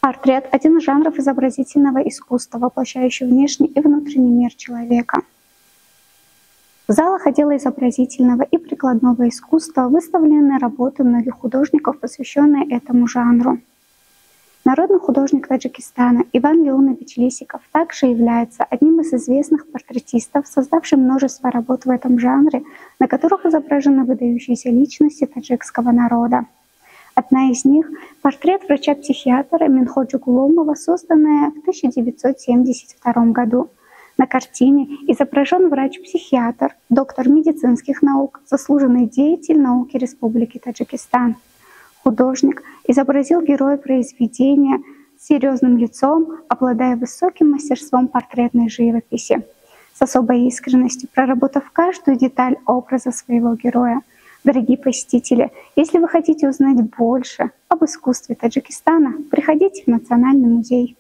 Портрет — один из жанров изобразительного искусства, воплощающий внешний и внутренний мир человека. В залах отдела изобразительного и прикладного искусства выставлены работы многих художников, посвященные этому жанру. Народный художник Таджикистана Иван Леонович Лисиков также является одним из известных портретистов, создавшим множество работ в этом жанре, на которых изображены выдающиеся личности таджикского народа. Одна из них — портрет врача-психиатра Минходжи Гуломова, созданная в 1972 году. На картине изображен врач-психиатр, доктор медицинских наук, заслуженный деятель науки Республики Таджикистан. Художник изобразил героя произведения с серьезным лицом, обладая высоким мастерством портретной живописи, с особой искренностью проработав каждую деталь образа своего героя. Дорогие посетители, если вы хотите узнать больше об искусстве Таджикистана, приходите в Национальный музей.